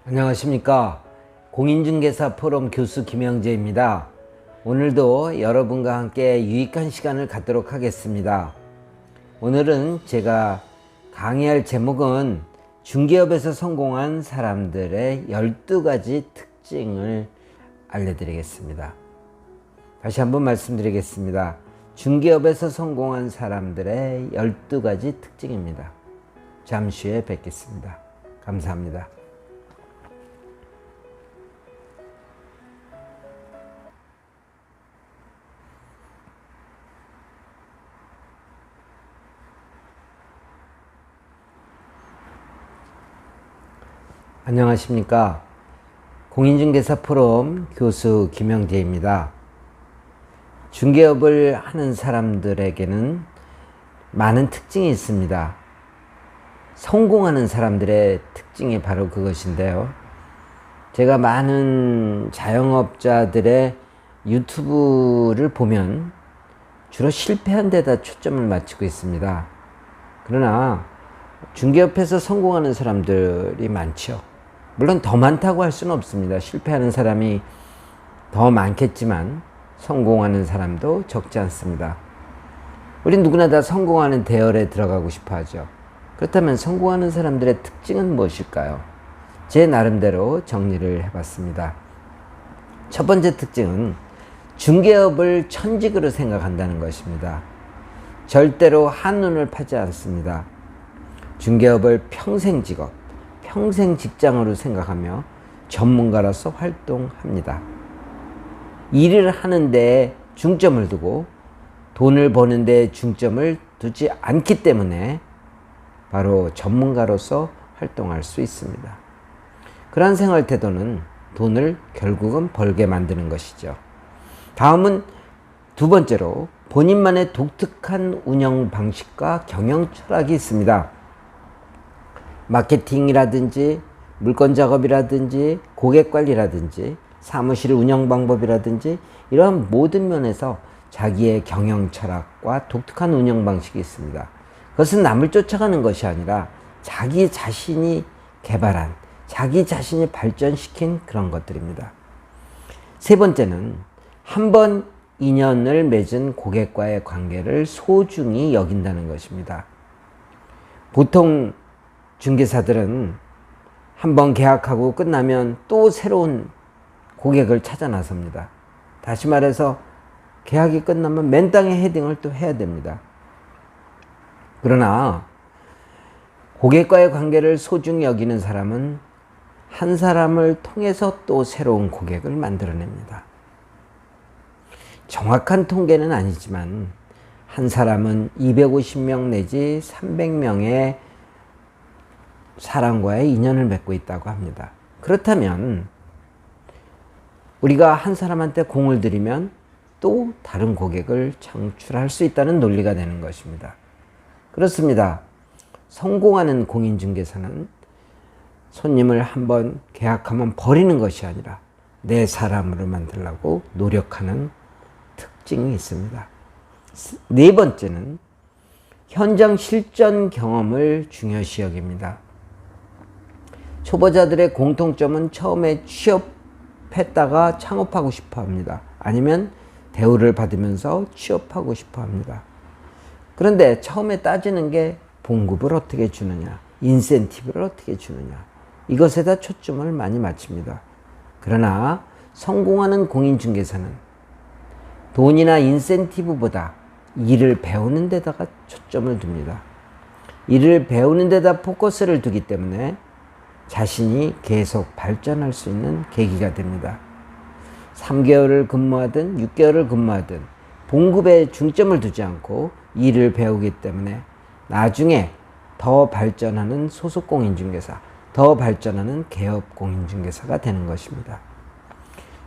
안녕하십니까. 공인중개사 포럼 교수 김영재입니다. 오늘도 여러분과 함께 유익한 시간을 갖도록 하겠습니다. 오늘은 제가 강의할 제목은 중개업에서 성공한 사람들의 12가지 특징을 알려드리겠습니다. 다시 한번 말씀드리겠습니다. 중개업에서 성공한 사람들의 12가지 특징입니다. 잠시 후에 뵙겠습니다. 감사합니다. 안녕하십니까. 공인중개사 포럼 교수 김영재입니다. 중개업을 하는 사람들에게는 많은 특징이 있습니다. 성공하는 사람들의 특징이 바로 그것인데요. 제가 많은 자영업자들의 유튜브를 보면 주로 실패한 데다 초점을 맞추고 있습니다. 그러나 중개업에서 성공하는 사람들이 많죠. 물론 더 많다고 할 수는 없습니다. 실패하는 사람이 더 많겠지만 성공하는 사람도 적지 않습니다. 우리 누구나 다 성공하는 대열에 들어가고 싶어 하죠. 그렇다면 성공하는 사람들의 특징은 무엇일까요? 제 나름대로 정리를 해봤습니다. 첫 번째 특징은 중개업을 천직으로 생각한다는 것입니다. 절대로 한눈을 파지 않습니다. 중개업을 평생 직업, 평생 직장으로 생각하며 전문가로서 활동합니다. 일을 하는 데 중점을 두고 돈을 버는 데 중점을 두지 않기 때문에 바로 전문가로서 활동할 수 있습니다. 그러한 생활 태도는 돈을 결국은 벌게 만드는 것이죠. 다음은 두 번째로 본인만의 독특한 운영 방식과 경영 철학이 있습니다. 마케팅이라든지 물건 작업이라든지 고객 관리라든지 사무실 운영 방법이라든지 이러한 모든 면에서 자기의 경영 철학과 독특한 운영 방식이 있습니다. 그것은 남을 쫓아가는 것이 아니라 자기 자신이 개발한, 자기 자신이 발전시킨 그런 것들입니다. 세 번째는 한 번 인연을 맺은 고객과의 관계를 소중히 여긴다는 것입니다. 보통 중개사들은 한번 계약하고 끝나면 또 새로운 고객을 찾아 나섭니다. 다시 말해서 계약이 끝나면 맨땅에 헤딩을 또 해야 됩니다. 그러나 고객과의 관계를 소중히 여기는 사람은 한 사람을 통해서 또 새로운 고객을 만들어냅니다. 정확한 통계는 아니지만 한 사람은 250명 내지 300명의 사람과의 인연을 맺고 있다고 합니다. 그렇다면 우리가 한 사람한테 공을 들이면 또 다른 고객을 창출할 수 있다는 논리가 되는 것입니다. 그렇습니다. 성공하는 공인중개사는 손님을 한번 계약하면 버리는 것이 아니라 내 사람으로 만들려고 노력하는 특징이 있습니다. 네 번째는 현장 실전 경험을 중요시 여깁니다. 초보자들의 공통점은 처음에 취업했다가 창업하고 싶어 합니다. 아니면 대우를 받으면서 취업하고 싶어 합니다. 그런데 처음에 따지는 게 봉급을 어떻게 주느냐, 인센티브를 어떻게 주느냐, 이것에다 초점을 많이 맞춥니다. 그러나 성공하는 공인중개사는 돈이나 인센티브보다 일을 배우는 데다가 초점을 둡니다. 일을 배우는 데다 포커스를 두기 때문에 자신이 계속 발전할 수 있는 계기가 됩니다. 3개월을 근무하든 6개월을 근무하든 봉급에 중점을 두지 않고 일을 배우기 때문에 나중에 더 발전하는 소속 공인중개사, 더 발전하는 개업 공인중개사가 되는 것입니다.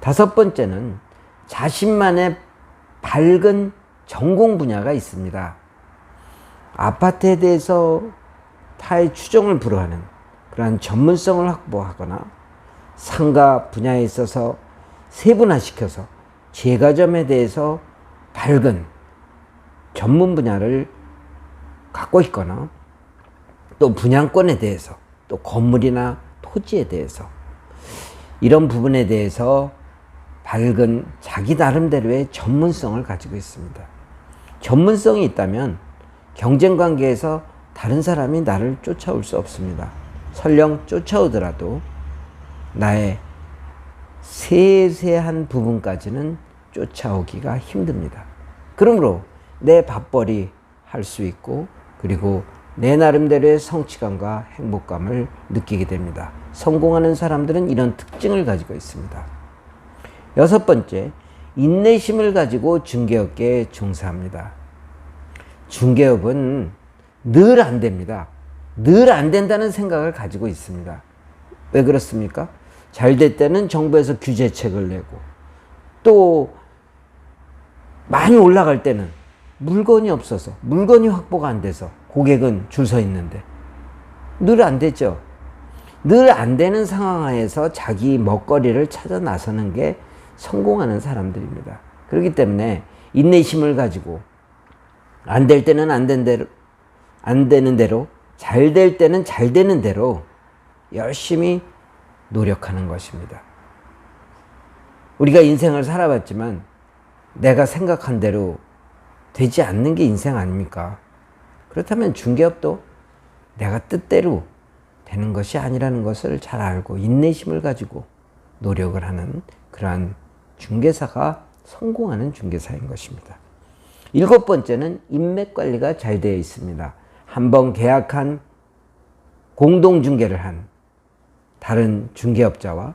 다섯 번째는 자신만의 밝은 전공 분야가 있습니다. 아파트에 대해서 타의 추종을 불허하는 그러한 전문성을 확보하거나 상가 분야에 있어서 세분화시켜서 제과점에 대해서 밝은 전문 분야를 갖고 있거나 또 분양권에 대해서 또 건물이나 토지에 대해서 이런 부분에 대해서 밝은 자기 나름대로의 전문성을 가지고 있습니다. 전문성이 있다면 경쟁 관계에서 다른 사람이 나를 쫓아올 수 없습니다. 설령 쫓아오더라도 나의 세세한 부분까지는 쫓아오기가 힘듭니다. 그러므로 내 밥벌이 할 수 있고 그리고 내 나름대로의 성취감과 행복감을 느끼게 됩니다. 성공하는 사람들은 이런 특징을 가지고 있습니다. 여섯 번째, 인내심을 가지고 중개업계에 종사합니다. 중개업은 늘 안 됩니다. 늘 안 된다는 생각을 가지고 있습니다. 왜 그렇습니까? 잘 될 때는 정부에서 규제책을 내고 또 많이 올라갈 때는 물건이 없어서 물건이 확보가 안 돼서 고객은 줄 서 있는데 늘 안 되죠. 늘 안 되는 상황 하에서 자기 먹거리를 찾아 나서는 게 성공하는 사람들입니다. 그렇기 때문에 인내심을 가지고 안 될 때는 안 되는 대로 잘 될 때는 잘 되는 대로 열심히 노력하는 것입니다. 우리가 인생을 살아봤지만 내가 생각한 대로 되지 않는 게 인생 아닙니까? 그렇다면 중개업도 내가 뜻대로 되는 것이 아니라는 것을 잘 알고 인내심을 가지고 노력을 하는 그러한 중개사가 성공하는 중개사인 것입니다. 일곱 번째는 인맥 관리가 잘 되어 있습니다. 한번 계약한 공동중개를 한 다른 중개업자와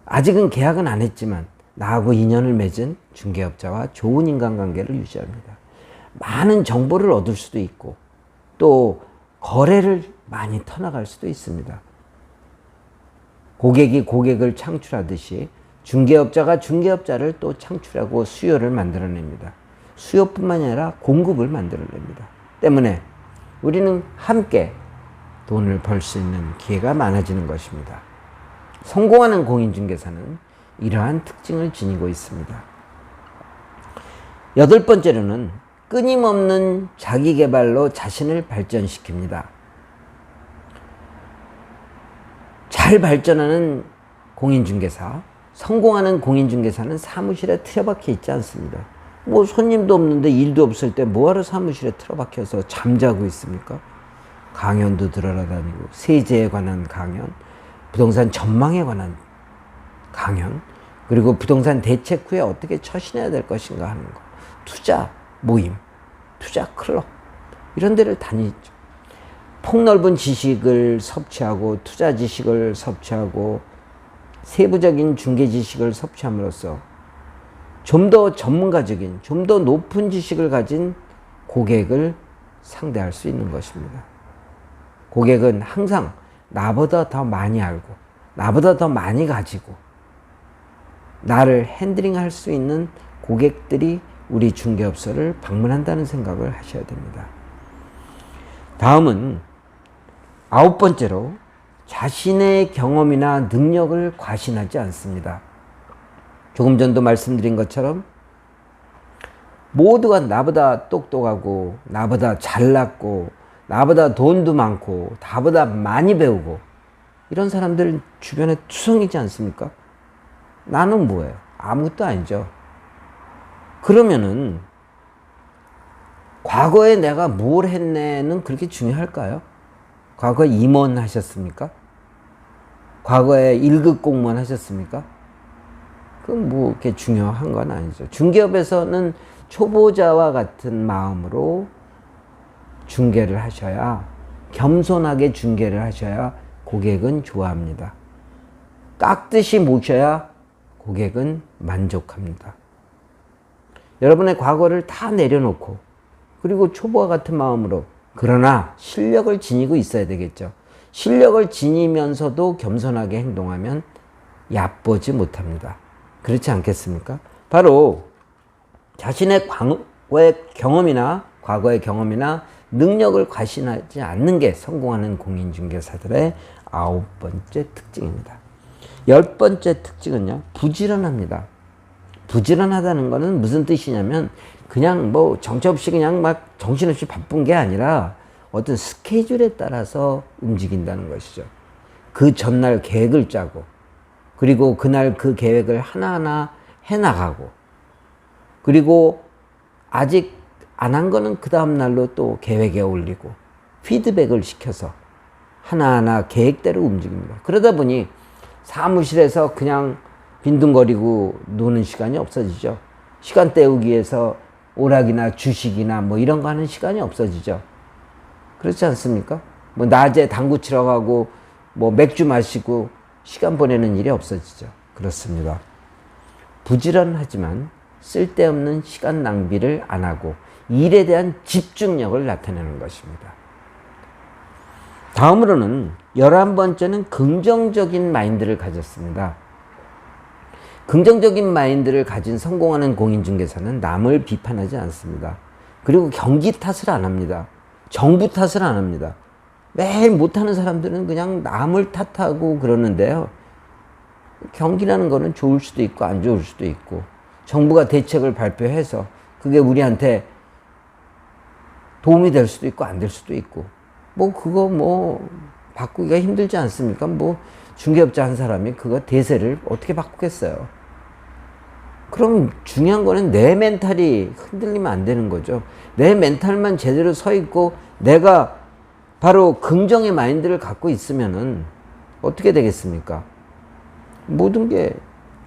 아직은 계약은 안 했지만 나하고 인연을 맺은 중개업자와 좋은 인간관계를 유지합니다. 많은 정보를 얻을 수도 있고 또 거래를 많이 터나갈 수도 있습니다. 고객이 고객을 창출하듯이 중개업자가 중개업자를 또 창출하고 수요를 만들어냅니다. 수요뿐만 아니라 공급을 만들어냅니다. 때문에 우리는 함께 돈을 벌 수 있는 기회가 많아지는 것입니다. 성공하는 공인중개사는 이러한 특징을 지니고 있습니다. 여덟 번째로는 끊임없는 자기개발로 자신을 발전시킵니다. 잘 발전하는 공인중개사, 성공하는 공인중개사는 사무실에 틀어박혀 있지 않습니다. 뭐 손님도 없는데 일도 없을 때 뭐하러 사무실에 틀어박혀서 잠자고 있습니까? 강연도 들어다니고 세제에 관한 강연, 부동산 전망에 관한 강연, 그리고 부동산 대책 후에 어떻게 처신해야 될 것인가 하는 거, 투자 모임, 투자 클럽 이런 데를 다니죠. 폭넓은 지식을 섭취하고 투자 지식을 섭취하고 세부적인 중개 지식을 섭취함으로써 좀 더 전문가적인, 좀 더 높은 지식을 가진 고객을 상대할 수 있는 것입니다. 고객은 항상 나보다 더 많이 알고 나보다 더 많이 가지고 나를 핸들링할 수 있는 고객들이 우리 중개업소를 방문한다는 생각을 하셔야 됩니다. 다음은 아홉 번째로 자신의 경험이나 능력을 과신하지 않습니다. 조금 전도 말씀드린 것처럼 모두가 나보다 똑똑하고 나보다 잘났고 나보다 돈도 많고 나보다 많이 배우고 이런 사람들 주변에 투성이지 않습니까? 나는 뭐예요? 아무것도 아니죠. 그러면은 과거에 내가 뭘 했네는 그렇게 중요할까요? 과거에 임원 하셨습니까? 과거에 1급 공무원 하셨습니까? 그건 뭐 그렇게 중요한 건 아니죠. 중개업에서는 초보자와 같은 마음으로 중개를 하셔야, 겸손하게 중개를 하셔야 고객은 좋아합니다. 깍듯이 모셔야 고객은 만족합니다. 여러분의 과거를 다 내려놓고 그리고 초보와 같은 마음으로, 그러나 실력을 지니고 있어야 되겠죠. 실력을 지니면서도 겸손하게 행동하면 얕보지 못합니다. 그렇지 않겠습니까? 바로 자신의 과거의 경험이나 능력을 과신하지 않는 게 성공하는 공인중개사들의 아홉 번째 특징입니다. 열 번째 특징은요, 부지런합니다. 부지런하다는 것은 무슨 뜻이냐면 그냥 뭐 정처없이 그냥 막 정신없이 바쁜 게 아니라 어떤 스케줄에 따라서 움직인다는 것이죠. 그 전날 계획을 짜고 그리고 그날 그 계획을 하나하나 해나가고, 그리고 아직 안 한 거는 그 다음날로 또 계획에 올리고 피드백을 시켜서 하나하나 계획대로 움직입니다. 그러다 보니 사무실에서 그냥 빈둥거리고 노는 시간이 없어지죠. 시간 때우기 위해서 오락이나 주식이나 뭐 이런 거 하는 시간이 없어지죠. 그렇지 않습니까? 뭐 낮에 당구 치러 가고 뭐 맥주 마시고 시간 보내는 일이 없어지죠. 그렇습니다. 부지런하지만 쓸데없는 시간 낭비를 안 하고 일에 대한 집중력을 나타내는 것입니다. 다음으로는 11번째는 긍정적인 마인드를 가졌습니다. 긍정적인 마인드를 가진 성공하는 공인중개사는 남을 비판하지 않습니다. 그리고 경기 탓을 안 합니다. 정부 탓을 안 합니다. 매일 못하는 사람들은 그냥 남을 탓하고 그러는데요. 경기라는 거는 좋을 수도 있고 안 좋을 수도 있고, 정부가 대책을 발표해서 그게 우리한테 도움이 될 수도 있고 안 될 수도 있고, 뭐 그거 뭐 바꾸기가 힘들지 않습니까? 뭐 중개업자 한 사람이 그거 대세를 어떻게 바꾸겠어요? 그럼 중요한 거는 내 멘탈이 흔들리면 안 되는 거죠. 내 멘탈만 제대로 서 있고 내가 바로 긍정의 마인드를 갖고 있으면은 어떻게 되겠습니까? 모든 게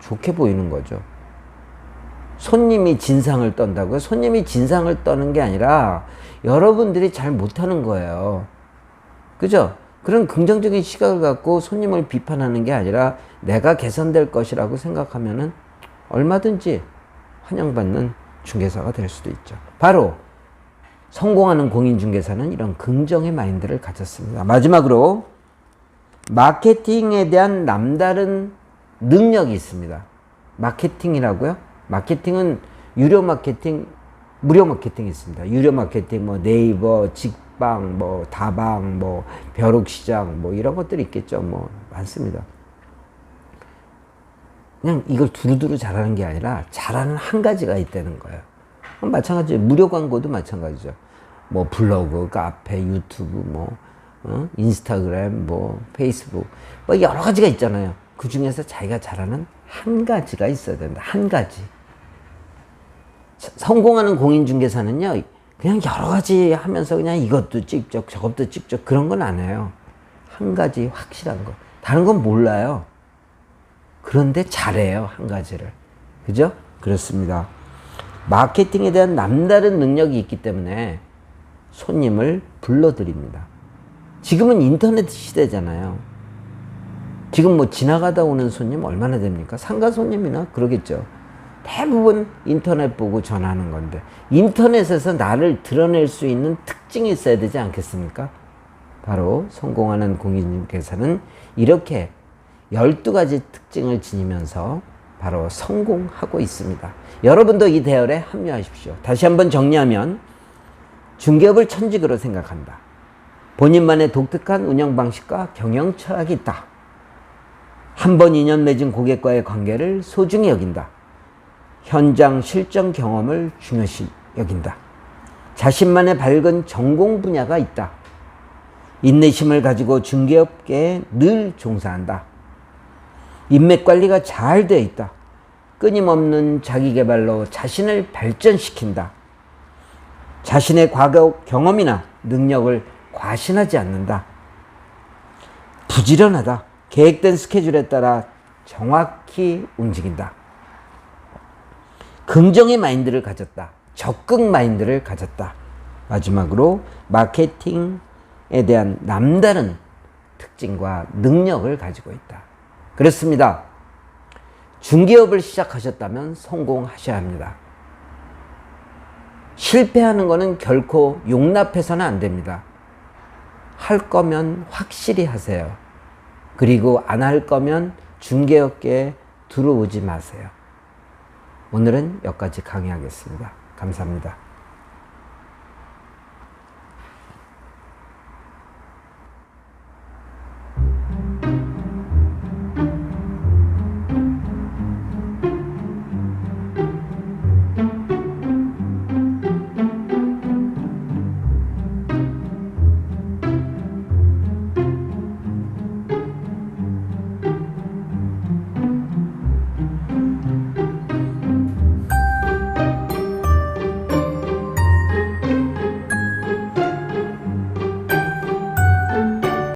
좋게 보이는 거죠. 손님이 진상을 떤다고요? 손님이 진상을 떠는 게 아니라 여러분들이 잘 못하는 거예요. 그죠? 그런 긍정적인 시각을 갖고 손님을 비판하는 게 아니라 내가 개선될 것이라고 생각하면은 얼마든지 환영받는 중개사가 될 수도 있죠. 바로 성공하는 공인중개사는 이런 긍정의 마인드를 가졌습니다. 마지막으로 마케팅에 대한 남다른 능력이 있습니다. 마케팅이라고요? 마케팅은 유료 마케팅, 무료 마케팅이 있습니다. 유료 마케팅, 뭐 네이버, 직방, 뭐 다방, 뭐 벼룩시장, 뭐 이런 것들이 있겠죠. 뭐 많습니다. 그냥 이걸 두루두루 잘하는 게 아니라 잘하는 한 가지가 있다는 거예요. 마찬가지예요. 무료 광고도 마찬가지죠. 뭐 블로그, 카페, 유튜브, 뭐 인스타그램, 뭐 페이스북, 뭐 여러 가지가 있잖아요. 그 중에서 자기가 잘하는 한 가지가 있어야 된다. 한 가지. 성공하는 공인중개사는요, 그냥 여러 가지 하면서 그냥 이것도 찍죠, 저것도 찍죠, 그런 건 안 해요. 한 가지 확실한 거. 다른 건 몰라요. 그런데 잘해요, 한 가지를. 그죠? 그렇습니다. 마케팅에 대한 남다른 능력이 있기 때문에 손님을 불러드립니다. 지금은 인터넷 시대잖아요. 지금 뭐 지나가다 오는 손님 얼마나 됩니까? 상가 손님이나 그러겠죠. 대부분 인터넷 보고 전화하는 건데, 인터넷에서 나를 드러낼 수 있는 특징이 있어야 되지 않겠습니까? 바로 성공하는 공인중개사는 이렇게 12가지 특징을 지니면서 바로 성공하고 있습니다. 여러분도 이 대열에 합류하십시오. 다시 한번 정리하면, 중개업을 천직으로 생각한다. 본인만의 독특한 운영 방식과 경영 철학이 있다. 한 번 인연 맺은 고객과의 관계를 소중히 여긴다. 현장 실전 경험을 중요시 여긴다. 자신만의 밝은 전공 분야가 있다. 인내심을 가지고 중개업계에 늘 종사한다. 인맥 관리가 잘 되어 있다. 끊임없는 자기개발로 자신을 발전시킨다. 자신의 과거 경험이나 능력을 과신하지 않는다. 부지런하다. 계획된 스케줄에 따라 정확히 움직인다. 긍정의 마인드를 가졌다. 적극 마인드를 가졌다. 마지막으로 마케팅에 대한 남다른 특징과 능력을 가지고 있다. 그렇습니다. 중개업을 시작하셨다면 성공하셔야 합니다. 실패하는 것은 결코 용납해서는 안 됩니다. 할 거면 확실히 하세요. 그리고 안 할 거면 중개업계에 들어오지 마세요. 오늘은 여기까지 강의하겠습니다. 감사합니다.